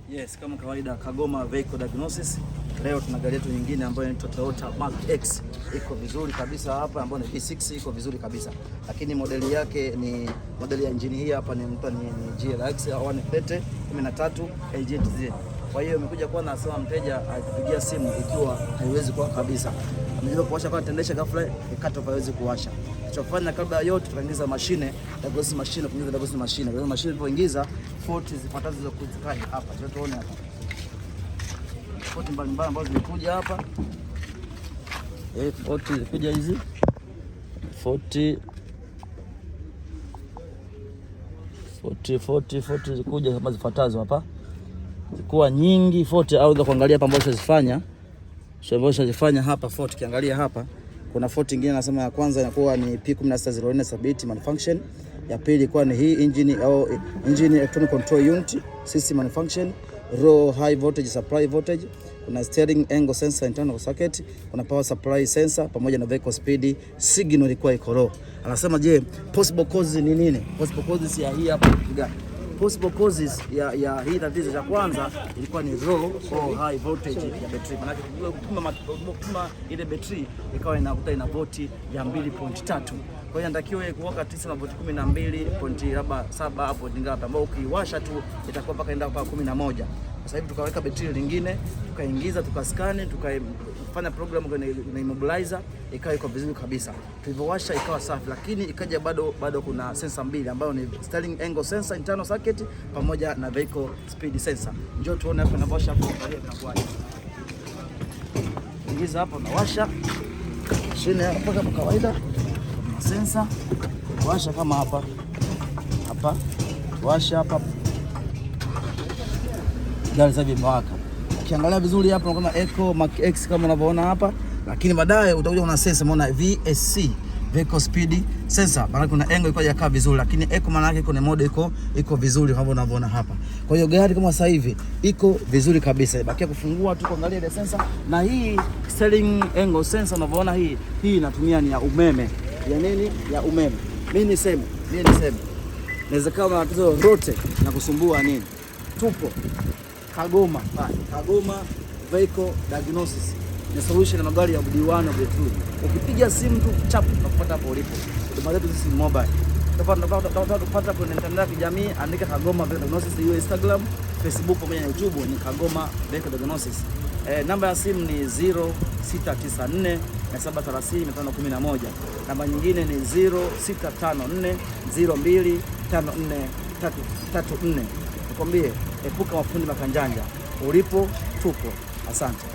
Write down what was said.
Yes, kama kawaida Kagoma Vehicle Diagnosis. Leo tuna gari yetu nyingine ambayo inaitwa Toyota Mark X. Iko vizuri kabisa hapa, ambayo ni V6, iko vizuri kabisa. Lakini modeli yake ni modeli ya injini hii hapa ni GLX 130 13 AGTZ. Kwa hiyo imekuja kwa nasema mteja akipigia simu ikiwa haiwezi kuwa kabisa. Amejaribu kuwasha kwa tendesha ghafla ikato haiwezi kuwasha. Tuchofanya kabla yote tukaingiza mashine, diagnosis machine, kuingiza diagnosis machine. Kwa hiyo mashine ilipoingiza fault zifuatazo za kuzikaja hapa. Tuone hapa. Fault mbalimbali ambazo zimekuja hapa. Fault zilikuja hizi. Fault zilikuja kama zifuatazo hapa. Zikuwa nyingi fault au za kuangalia hapa ambazo zifanya hapa fault. Kiangalia hapa kuna fault nyingine nasema ya kwanza inakuwa ni P1604 stability malfunction, ya pili ilikuwa ni hii engine electronic control unit system malfunction, low high voltage supply voltage, kuna steering angle sensor internal circuit, kuna power supply sensor pamoja na vehicle speed signal ilikuwa iko low. Anasema je, possible causes ni nini? Possible causes ya hii hapa gani? Possible causes ya hii tatizo cha kwanza ilikuwa ni low or high voltage ya battery. Maana kupima ile battery ikawa inakuta ina voti ya 2.3. Kwa hiyo inatakiwa kuwaka 9 na voti 12.7 hapo ngapi, ambao ukiwasha tu itakuwa mpaka enda mpaka 11. Sasa hivi tukaweka battery lingine, tukaingiza, tukaskani, tukafanya program na immobilizer, ikawa iko vizuri kabisa. Tulivyowasha ikawa safi, lakini ikaja bado kuna sensor mbili ambayo ni steering angle sensor internal circuit pamoja na vehicle speed sensor. Njoo tuone hapa na washa hapo, angalia inakuwaje. Ingiza hapo na washa. Mashine hapa kama kawaida. Sensor washa kama hapa. Washa hapa. Gari sasa imewaka. Ukiangalia vizuri hapa kama Eco Mark X kama unavyoona hapa, lakini baadaye utakuja kuna sensor umeona VSC vehicle speed sensor. Maana kuna angle iko yakaa vizuri, lakini Eco maana yake kuna mode iko vizuri kama unavyoona hapa. Kwa hiyo gari kama sasa hivi iko vizuri kabisa. Bakia kufungua tu kuangalia ile sensor, na hii steering angle sensor unavyoona hii inatumia ni ya umeme. Ya nini? Ya umeme. Mimi niseme naweza kama tatizo rote na kusumbua nini? Tupo Kagoma Vehicle Diagnosis. Ni solution ya magari ya D1 na D2. Ukipiga simu tu chap unapata hapo ulipo. Huduma zetu sisi ni mobile. Utapata kwenye mitandao ya kijamii, andika Kagoma Vehicle Diagnosis, hiyo Instagram, Facebook pamoja na YouTube ni Kagoma Vehicle Diagnosis. Namba ya simu ni 0694 730 Namba nyingine ni 0654 02 5434. Nikwambie, epuka mafundi makanjanja. Ulipo tupo. Asante.